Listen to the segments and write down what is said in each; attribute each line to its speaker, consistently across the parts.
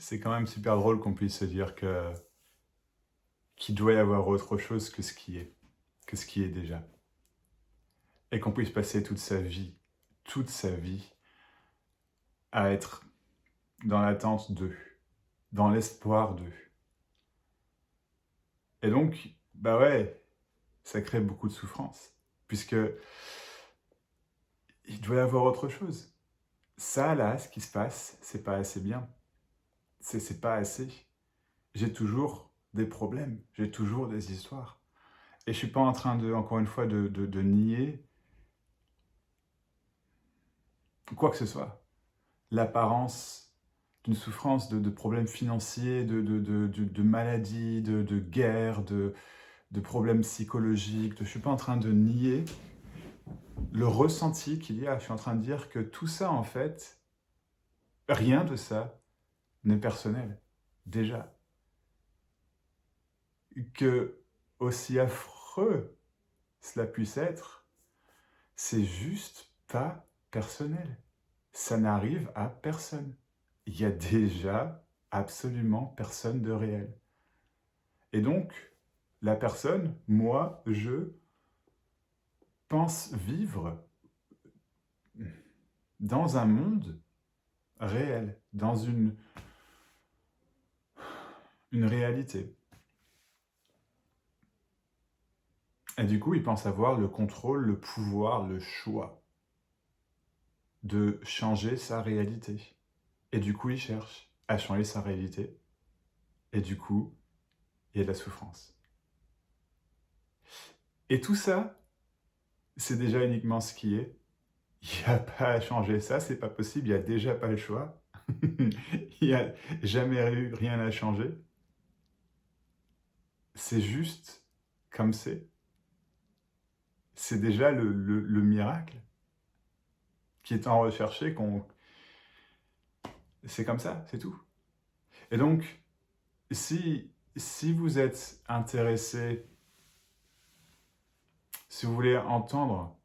Speaker 1: c'est quand même super drôle qu'on puisse se dire qu'il doit y avoir autre chose que ce qui est déjà. Et qu'on puisse passer toute sa vie, à être dans l'attente d'eux, dans l'espoir d'eux. Et donc, bah ouais, ça crée beaucoup de souffrance, puisque il doit y avoir autre chose. Ça, là, ce qui se passe, c'est pas assez bien. C'est pas assez. J'ai toujours des problèmes, j'ai toujours des histoires. Et je suis pas en train de, encore une fois, de nier quoi que ce soit. L'apparence d'une souffrance, de problèmes financiers, de maladies, de guerres, de problèmes psychologiques. Je suis pas en train de nier le ressenti qu'il y a. Je suis en train de dire que tout ça, en fait, rien de ça n'est personnel. Déjà. Que, aussi affreux cela puisse être, c'est juste pas personnel. Ça n'arrive à personne. Il y a déjà absolument personne de réel. Et donc, la personne, moi, je pense vivre dans un monde réel, dans une réalité. Et du coup, il pense avoir le contrôle, le pouvoir, le choix de changer sa réalité. Et du coup, il cherche à changer sa réalité. Et du coup, il y a de la souffrance. Et tout ça, c'est déjà uniquement ce qui est. Il n'y a pas à changer ça, c'est pas possible, il n'y a déjà pas le choix. Il n'y a jamais eu rien à changer. C'est juste comme c'est. C'est déjà le miracle qui est en recherché. C'est comme ça, c'est tout. Et donc, si vous êtes intéressé, si vous voulez entendre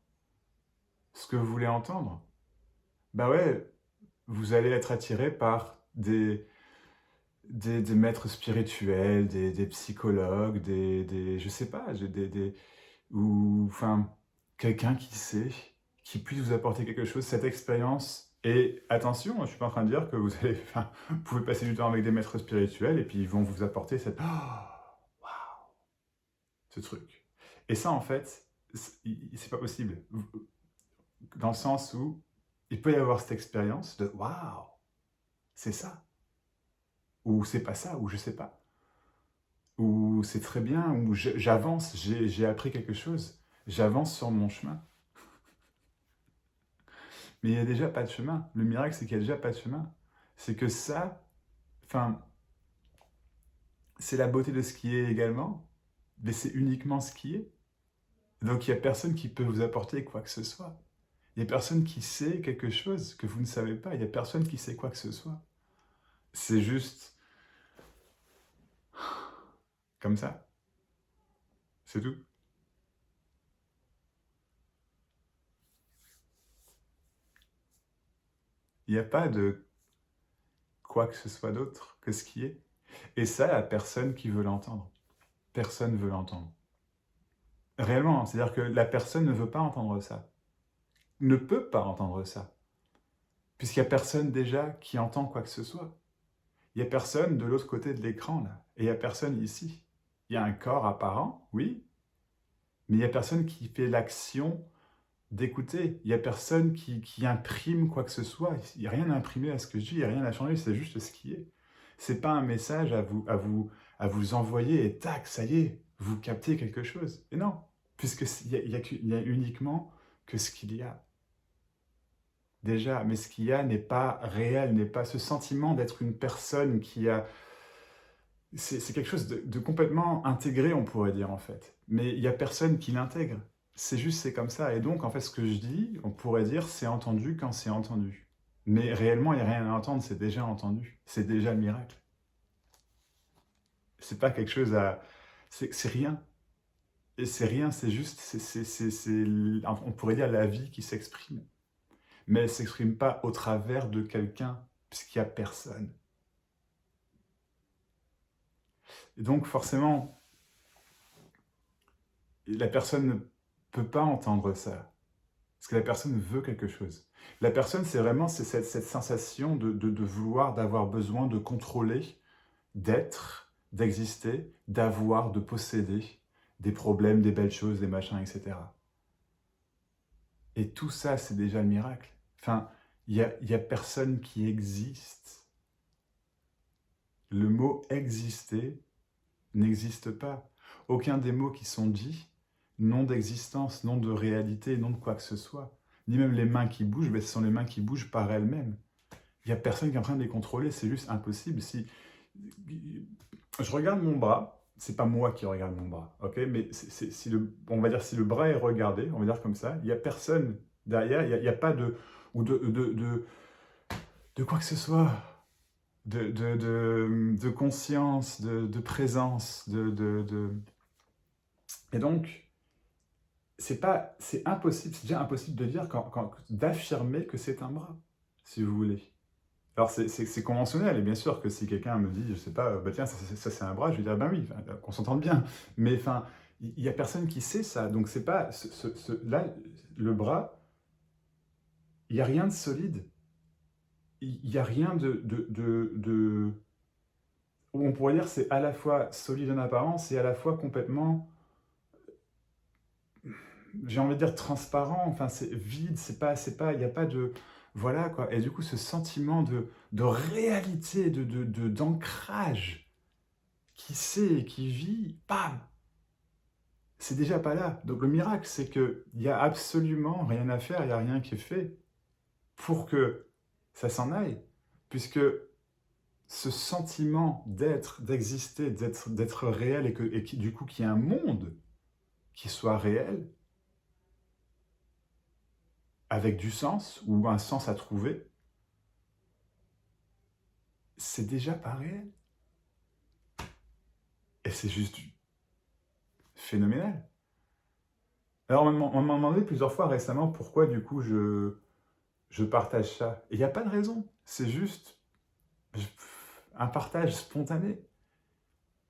Speaker 1: ce que vous voulez entendre, bah ouais, vous allez être attiré par des maîtres spirituels, des psychologues, je sais pas, ou enfin, quelqu'un qui sait, qui puisse vous apporter quelque chose, cette expérience. Et attention, je ne suis pas en train de dire que vous allez, enfin, vous pouvez passer du temps avec des maîtres spirituels et puis ils vont vous apporter ce truc. Et ça, en fait, c'est pas possible. Dans le sens où il peut y avoir cette expérience de waouh, c'est ça. Ou c'est pas ça, ou je sais pas. Ou c'est très bien, ou j'avance, j'ai appris quelque chose. J'avance sur mon chemin. Mais il n'y a déjà pas de chemin. Le miracle, c'est qu'il n'y a déjà pas de chemin. C'est que ça, enfin, c'est la beauté de ce qui est également, mais c'est uniquement ce qui est. Donc il n'y a personne qui peut vous apporter quoi que ce soit. Il n'y a personne qui sait quelque chose que vous ne savez pas. Il n'y a personne qui sait quoi que ce soit. C'est juste comme ça. C'est tout. Il n'y a pas de quoi que ce soit d'autre que ce qui est. Et ça, il n'y a personne qui veut l'entendre. Personne ne veut l'entendre. Réellement, c'est-à-dire que la personne ne veut pas entendre ça. Ne peut pas entendre ça. Puisqu'il n'y a personne déjà qui entend quoi que ce soit. Il n'y a personne de l'autre côté de l'écran, là. Et il n'y a personne ici. Il y a un corps apparent, oui, mais il n'y a personne qui fait l'action d'écouter. Il n'y a personne qui imprime quoi que ce soit. Il n'y a rien à imprimer à ce que je dis, il n'y a rien à changer, c'est juste ce qui est. C'est pas un message à vous envoyer et tac, ça y est, vous captez quelque chose. Et non, puisqu'il y a uniquement que ce qu'il y a. Déjà, mais ce qu'il y a n'est pas réel, n'est pas ce sentiment d'être une personne qui a... C'est quelque chose de complètement intégré, on pourrait dire, en fait. Mais il n'y a personne qui l'intègre. C'est juste, c'est comme ça. Et donc, en fait, ce que je dis, on pourrait dire, c'est entendu quand c'est entendu. Mais réellement, il n'y a rien à entendre, c'est déjà entendu. C'est déjà le miracle. C'est pas quelque chose à... C'est rien. Et c'est rien, c'est juste... On pourrait dire la vie qui s'exprime. Mais elle ne s'exprime pas au travers de quelqu'un, puisqu'il n'y a personne. Et donc forcément, la personne ne peut pas entendre ça, parce que la personne veut quelque chose. La personne, c'est vraiment cette sensation de vouloir, d'avoir besoin, de contrôler, d'être, d'exister, d'avoir, de posséder des problèmes, des belles choses, des machins, etc. Et tout ça, c'est déjà le miracle. Enfin, il y a personne qui existe. Le mot exister n'existe pas. Aucun des mots qui sont dits n'ont d'existence, n'ont de réalité, n'ont de quoi que ce soit. Ni même les mains qui bougent, mais ce sont les mains qui bougent par elles-mêmes. Il n'y a personne qui est en train de les contrôler, c'est juste impossible. Si je regarde mon bras, c'est pas moi qui regarde mon bras, ok? Mais si on va dire si le bras est regardé, on va dire comme ça, il n'y a personne derrière, il y a pas de ou de quoi que ce soit, de conscience, de présence, et donc c'est impossible, c'est déjà impossible de dire d'affirmer que c'est un bras, si vous voulez. Alors c'est conventionnel, et bien sûr que si quelqu'un me dit, je sais pas, bah tiens, ça, c'est un bras, je vais dire, ben oui, enfin, qu'on s'entende bien. Mais enfin, il n'y a personne qui sait ça, donc c'est pas, là, le bras, il n'y a rien de solide, il n'y a rien on pourrait dire c'est à la fois solide en apparence et à la fois complètement, j'ai envie de dire transparent, enfin c'est vide, il n'y a pas de, voilà quoi. Et du coup ce sentiment de réalité, d'ancrage, qui sait et qui vit, bam, c'est déjà pas là. Donc le miracle, c'est qu'il n'y a absolument rien à faire, il n'y a rien qui est fait pour que ça s'en aille, puisque ce sentiment d'être, d'exister, d'être réel du coup qu'il y ait un monde qui soit réel, avec du sens ou un sens à trouver, c'est déjà pas réel. Et c'est juste phénoménal. Alors on m'a demandé plusieurs fois récemment pourquoi du coup je partage ça. Et il n'y a pas de raison. C'est juste un partage spontané.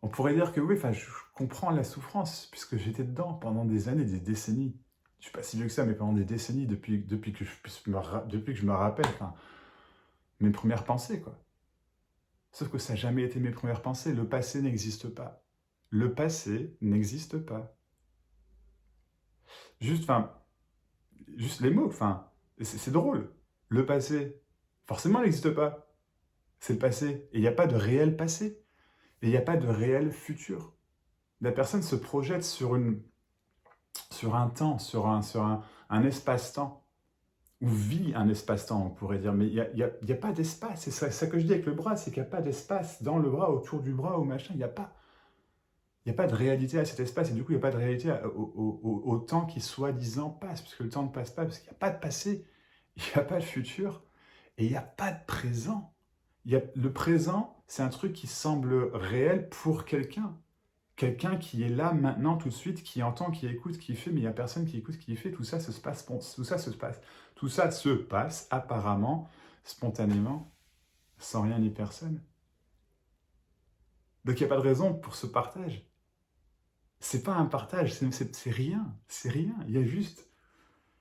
Speaker 1: On pourrait dire que oui, enfin, je comprends la souffrance, puisque j'étais dedans pendant des années, des décennies. Je ne suis pas si vieux que ça, mais pendant des décennies, depuis que depuis que je me rappelle, enfin, mes premières pensées, quoi. Sauf que ça n'a jamais été mes premières pensées. Le passé n'existe pas. Le passé n'existe pas. Juste, enfin, juste les mots, enfin, c'est drôle. Le passé, forcément, n'existe pas. C'est le passé. Et il n'y a pas de réel passé. Et il n'y a pas de réel futur. La personne se projette sur un temps, un espace-temps, ou vit un espace-temps, on pourrait dire. Mais il y a pas d'espace. C'est ça que je dis avec le bras, c'est qu'il n'y a pas d'espace dans le bras, autour du bras, ou machin. Il n'y a pas de réalité à cet espace, et du coup, il n'y a pas de réalité au temps qui soi-disant passe, puisque le temps ne passe pas, parce qu'il n'y a pas de passé, il n'y a pas de futur, et il n'y a pas de présent. Le présent, c'est un truc qui semble réel pour quelqu'un. Quelqu'un qui est là maintenant, tout de suite, qui entend, qui écoute, qui fait, mais il n'y a personne qui écoute, qui fait. Tout ça se passe, tout ça se passe apparemment, spontanément, sans rien ni personne. Donc il n'y a pas de raison pour ce partage. C'est pas un partage, c'est rien, c'est rien. Il y a juste,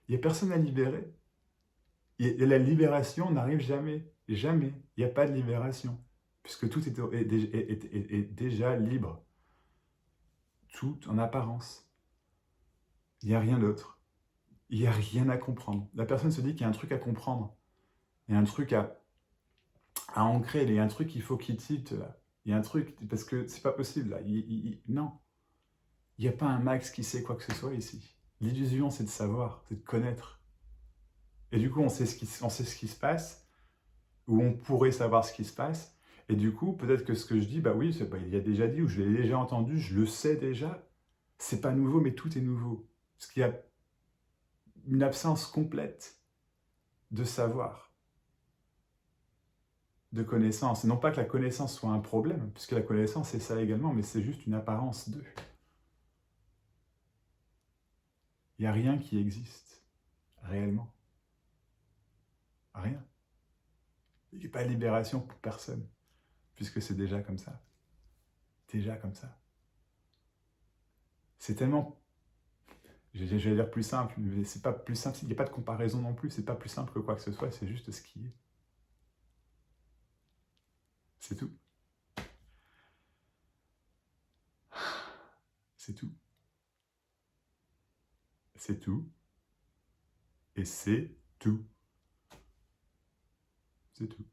Speaker 1: il n'y a personne à libérer. Et la libération n'arrive jamais, jamais. Il n'y a pas de libération, puisque tout est déjà libre, tout en apparence. Il n'y a rien d'autre. Il n'y a rien à comprendre. La personne se dit qu'il y a un truc à comprendre. Il y a un truc à ancrer. Il y a un truc qu'il faut qu'il tilte là. Il y a un truc, parce que c'est pas possible là. Non. Il n'y a pas un max qui sait quoi que ce soit ici. L'illusion, c'est de savoir, c'est de connaître. Et du coup, on sait ce qui se passe, ou on pourrait savoir ce qui se passe. Et du coup, peut-être que ce que je dis, bah oui, il y a déjà dit, ou je l'ai déjà entendu, je le sais déjà. C'est pas nouveau, mais tout est nouveau. Parce qu'il y a une absence complète de savoir, de connaissance. Non pas que la connaissance soit un problème, puisque la connaissance c'est ça également, mais c'est juste une apparence d'eux. Il n'y a rien qui existe, réellement. Rien. Il n'y a pas de libération pour personne, puisque c'est déjà comme ça. déjà comme ça. C'est tellement, vais dire plus simple, mais c'est pas plus simple, il n'y a pas de comparaison non plus, c'est pas plus simple que quoi que ce soit, c'est juste ce qui est. C'est tout. C'est tout. C'est tout. Et c'est tout. C'est tout.